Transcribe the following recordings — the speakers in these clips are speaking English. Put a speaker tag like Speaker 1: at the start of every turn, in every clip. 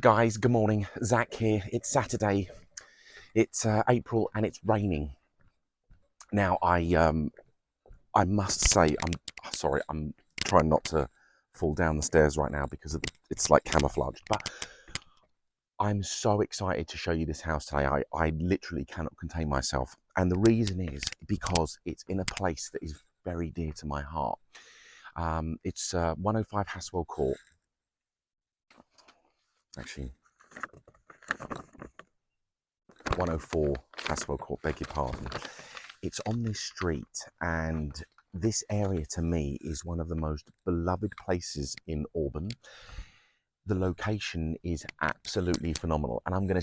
Speaker 1: Guys, good morning. Zach here. It's Saturday. It's April and it's raining. Now, I must say, I'm sorry. I'm trying not to fall down the stairs right now because it's like camouflaged. But I'm so excited to show you this house today. I literally cannot contain myself, and the reason is because it's in a place that is very dear to my heart. It's 105 Haswell Court. Actually, 104 Haswell Court, beg your pardon. It's on this street, and this area to me is one of the most beloved places in Auburn. The location is absolutely phenomenal, and I'm gonna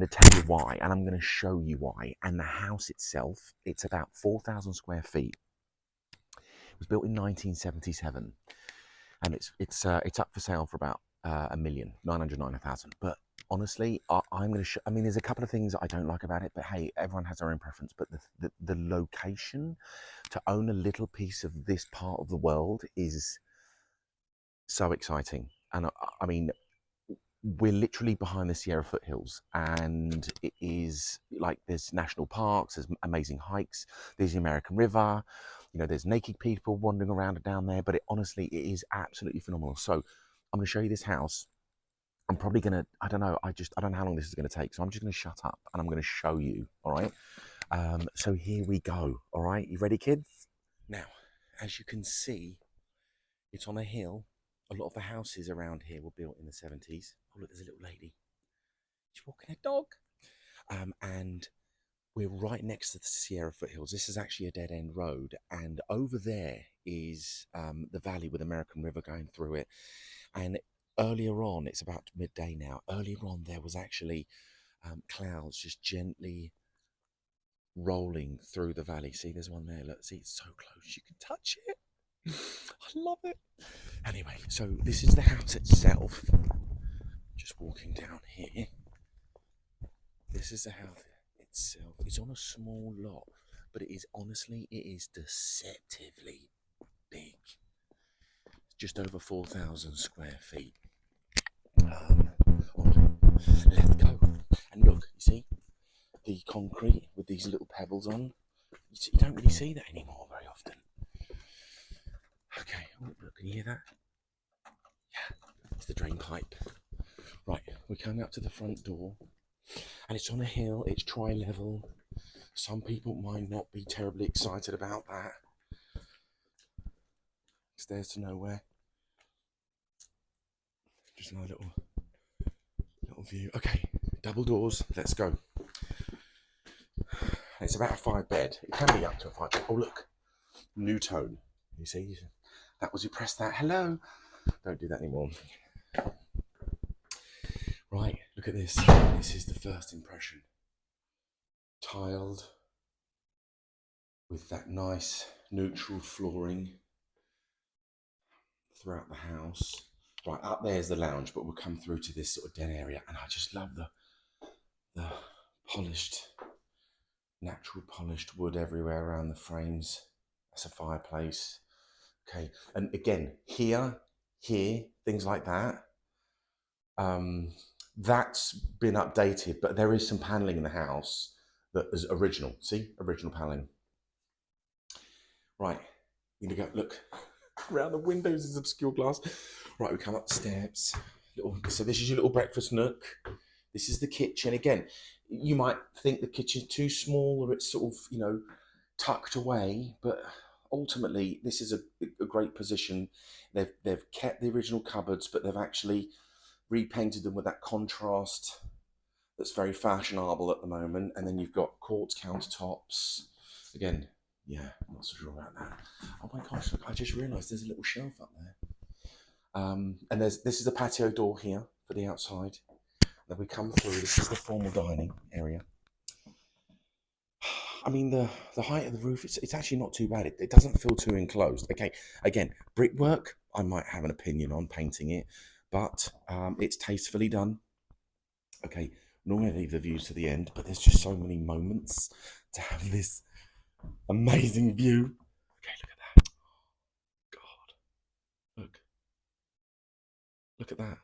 Speaker 1: tell you why, and I'm gonna show you why. And the house itself, it's about 4,000 square feet. It was built in 1977, and it's up for sale for about $1,999,000. But honestly, I'm going to show, I mean, there's a couple of things that I don't like about it, but hey, everyone has their own preference. But the location, to own a little piece of this part of the world is so exciting. And I mean, we're literally behind the Sierra foothills, and it is like there's national parks, there's amazing hikes, there's the American River, you know, there's naked people wandering around down there, but honestly, it is absolutely phenomenal. So I'm going to show you this house. I'm probably going to, I don't know how long this is going to take. So I'm just going to shut up and I'm going to show you. All right. So here we go. All right. You ready, kids? Now, as you can see, it's on a hill. A lot of the houses around here were built in the 70s. Oh, look, there's a little lady. She's walking her dog. And we're right next to the Sierra foothills. This is actually a dead-end road. And over there is the valley with the American River going through it. And earlier on, it's about midday now, earlier on there was actually clouds just gently rolling through the valley. See, there's one there. Look, see, it's so close. You can touch it. I love it. Anyway, so this is the house itself. Just walking down here. This is the house itself. It's on a small lot, but it is honestly, it is deceptively big. Just over 4,000 square feet. Let's go. And look, you see the concrete with these little pebbles on. You don't really see that anymore very often. Okay, oh, look, can you hear that? Yeah, it's the drain pipe. Right, we're coming up to the front door, and it's on a hill. It's tri-level. Some people might not be terribly excited about that. Stairs to nowhere. Just another little view. Okay, double doors. Let's go. It's about a 5-bed. It can be up to a 5-bed. Oh, look. New tone. You see? That was you press that. Hello. Don't do that anymore. Right, look at this. This is the first impression. Tiled with that nice neutral flooring throughout the house. Right, up there's the lounge, but we'll come through to this sort of den area, and I just love the polished, natural polished wood everywhere around the frames. That's a fireplace. Okay, and again, here, things like that. That's been updated, but there is some paneling in the house that is original. See, original paneling. Right, you need to go look around the windows is obscure glass. Right, we come up the steps. So this is your little breakfast nook. This is the kitchen. Again, you might think the kitchen's too small or it's sort of, you know, tucked away, but ultimately this is a great position. They've kept the original cupboards, but they've actually repainted them with that contrast that's very fashionable at the moment. And then you've got quartz countertops. Again, yeah, I'm not so sure about that. Oh my gosh, look, I just realised there's a little shelf up there. And this is a patio door here for the outside. Then we come through, this is the formal dining area. I mean, the height of the roof, it's actually not too bad. It doesn't feel too enclosed. Okay, again, brickwork, I might have an opinion on painting it, but it's tastefully done. Okay, normally I leave the views to the end, but there's just so many moments to have this amazing view. Okay, look at that. God, look at that.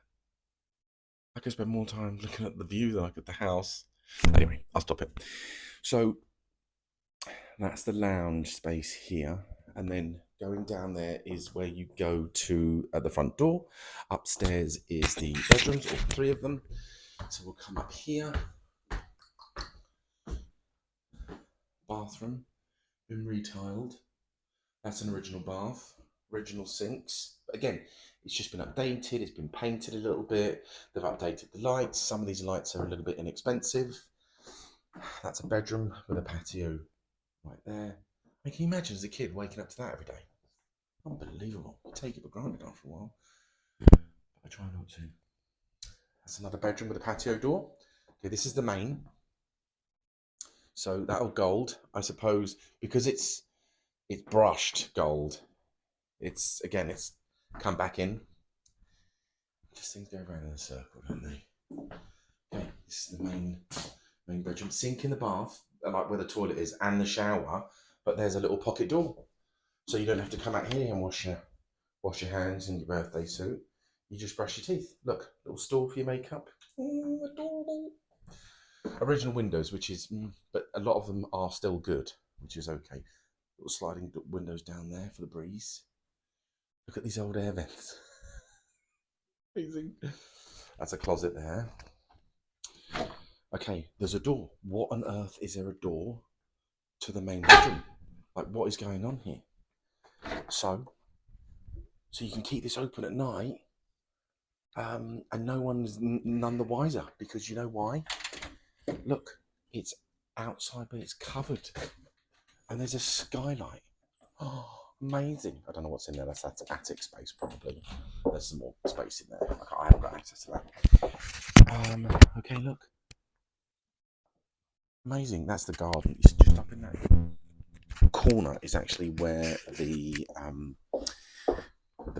Speaker 1: I could spend more time looking at the view than I could the house. Anyway, I'll stop it. So that's the lounge space here. And then going down there is where you go to at the front door. Upstairs is the bedrooms, or 3 of them. So we'll come up here. Bathroom, been retiled. That's an original bath, original sinks. But again, it's just been updated, it's been painted a little bit. They've updated the lights. Some of these lights are a little bit inexpensive. That's a bedroom with a patio right there. I mean, can you imagine as a kid waking up to that every day? Unbelievable. You take it for granted after a while. But I try not to. That's another bedroom with a patio door. Okay, this is the main. So that old gold, I suppose, because it's brushed gold. It's come back in. Just things go around in a circle, don't they? Okay, this is the main bedroom. Sink in the bath, like where the toilet is, and the shower. But there's a little pocket door, so you don't have to come out here and wash your hands in your birthday suit. You just brush your teeth. Look, little stall for your makeup. Adorable. Original windows, which is, but a lot of them are still good, which is okay. Little sliding windows down there for the breeze. Look at these old air vents. Amazing. That's a closet there. Okay, there's a door. What on earth is there a door to the main bedroom? Like, what is going on here? So you can keep this open at night, and no one's none the wiser, because you know why? Look, it's outside, but it's covered, and there's a skylight. Oh, amazing! I don't know what's in there. That's attic space, probably. There's some more space in there. I haven't got access to that. Okay, look. Amazing. That's the garden. It's just up in that corner. Is actually where the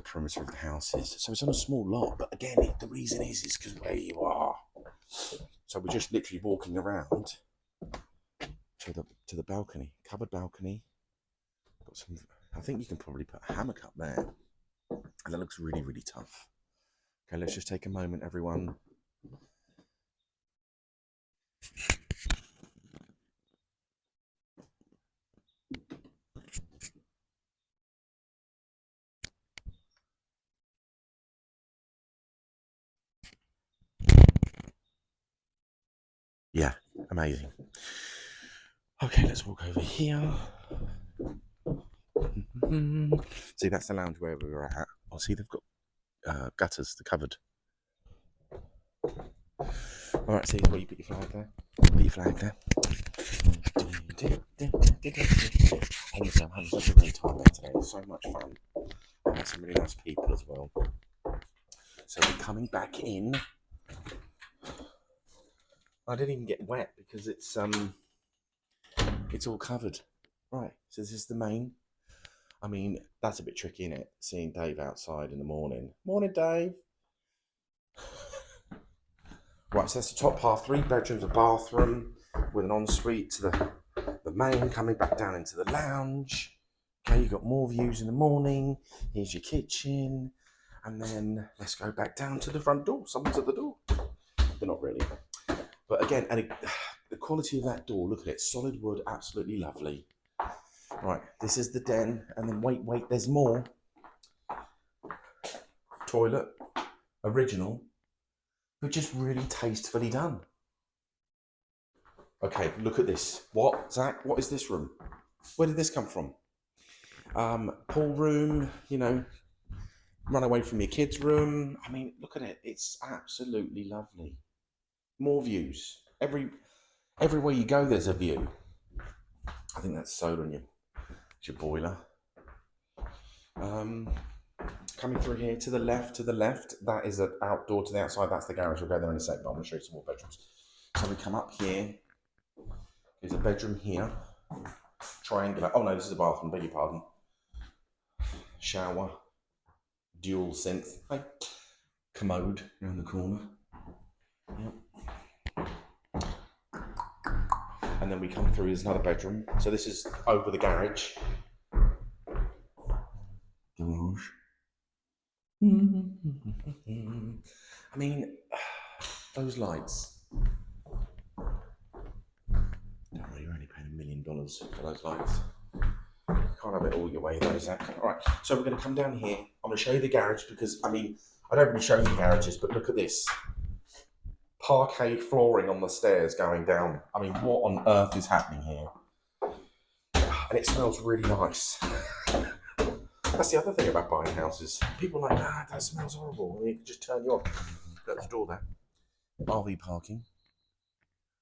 Speaker 1: perimeter of the house is. So it's on a small lot, but again, the reason is because where you are. So we're just literally walking around to the balcony, covered balcony. Got some. I think you can probably put a hammock up there, and that looks really, really tough. Okay, let's just take a moment, everyone. Yeah, amazing. Okay, let's walk over here. See, that's the lounge where we were at. Oh, see, they've got gutters, the cupboard. All right, see where you put your flag there. Put your flag there. Honestly, I'm having such a great time there today. It's so much fun. I met some really nice people as well. So we're coming back in. I didn't even get wet because it's all covered. Right, so this is the main. I mean, that's a bit tricky, isn't it? Seeing Dave outside in the morning. Morning, Dave. Right, so that's the top half. 3 bedrooms, a bathroom with an ensuite to the main, coming back down into the lounge. Okay, you've got more views in the morning. Here's your kitchen. And then let's go back down to the front door. Someone's at the door. But not really. But again, the quality of that door, look at it. Solid wood, absolutely lovely. Right, this is the den. And then wait, there's more. Toilet, original, but just really tastefully done. Okay, look at this. What, Zach? What is this room? Where did this come from? Pool room, run away from your kids' room. I mean, look at it. It's absolutely lovely. More views. Everywhere you go, there's a view. I think that's solar on your boiler. Coming through here to the left, that is an outdoor to the outside. That's the garage. We'll go there in a sec, but I'm going to show you some more bedrooms. So we come up here. There's a bedroom here. Triangular. Oh no, this is a bathroom. Beg your pardon. Shower. Dual sink. Hey. Commode around the corner. Yep. And then we come through. There's another bedroom. So this is over the garage. Garage. I mean, Those lights. Don't worry, you're only paying $1 million for those lights. Can't have it all your way though, Zach. Alright, so we're going to come down here. I'm going to show you the garage because, I mean, I don't really show you garages, but look at this. Parquet flooring on the stairs going down. I mean, what on earth is happening here? And it smells really nice. That's the other thing about buying houses. People are like, nah, that smells horrible. And you can just turn you off. Close the door there. RV parking.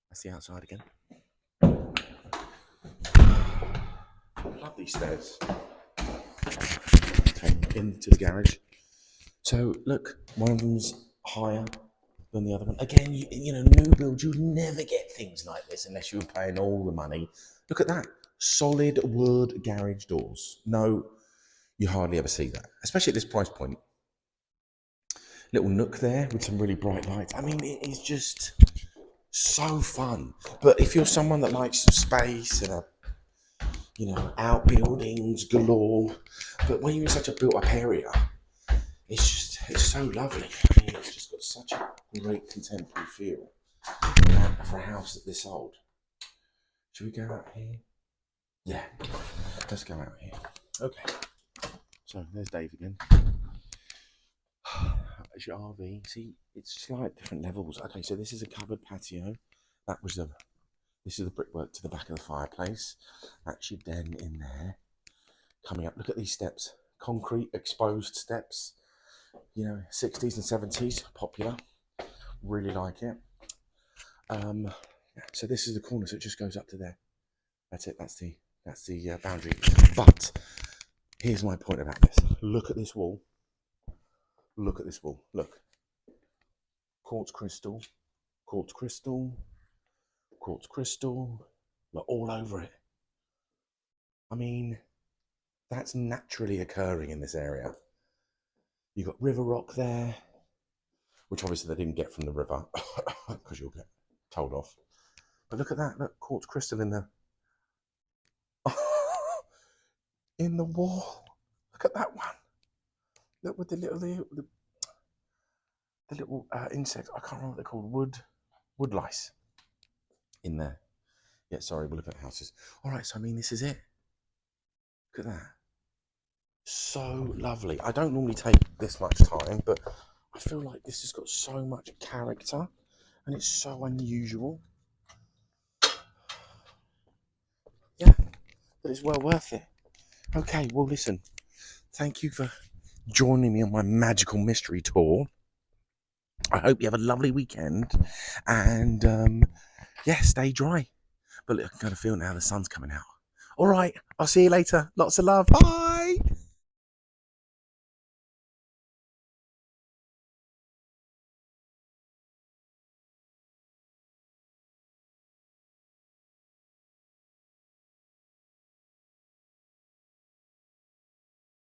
Speaker 1: That's the outside again. Love these stairs. Okay, into the garage. So look, one of them's higher than the other one. Again, you know, new build, you never get things like this unless you're paying all the money. Look at that. Solid wood garage doors. No, you hardly ever see that, especially at this price point. Little nook there with some really bright lights. I mean, it is just so fun. But if you're someone that likes some space and outbuildings galore, but when you're in such a built-up area, it's so lovely. I mean, it's just got such a great contemporary feel for a house at this old. Should we go out here? Yeah, let's go out here. Okay, so there's Dave again. There's your RV. See, it's slight different levels. Okay, so this is a covered patio. This is the brickwork to the back of the fireplace. That's your den in there. Coming up, look at these steps. Concrete exposed steps. You know, 60s and 70s, popular. Really like it. So this is the corner, so it just goes up to there. That's it. That's the boundary. But here's my point about this. Look at this wall. Look at this wall. Look. Quartz crystal. Quartz crystal. Quartz crystal. Look, all over it. I mean, that's naturally occurring in this area. You've got river rock there, which obviously they didn't get from the river because you'll get told off. But look at that. Look, quartz crystal in the in the wall. Look at that one. Look with the little insects. I can't remember what they're called. Wood lice in there. Yeah, sorry, we're looking at houses. All right, so I mean, this is it. Look at that. So lovely. I don't normally take this much time, but I feel like this has got so much character and it's so unusual. Yeah, but it's well worth it. Okay, well, listen, thank you for joining me on my magical mystery tour. I hope you have a lovely weekend and stay dry. But look, I can kind of feel now the sun's coming out. All right, I'll see you later. Lots of love. Bye.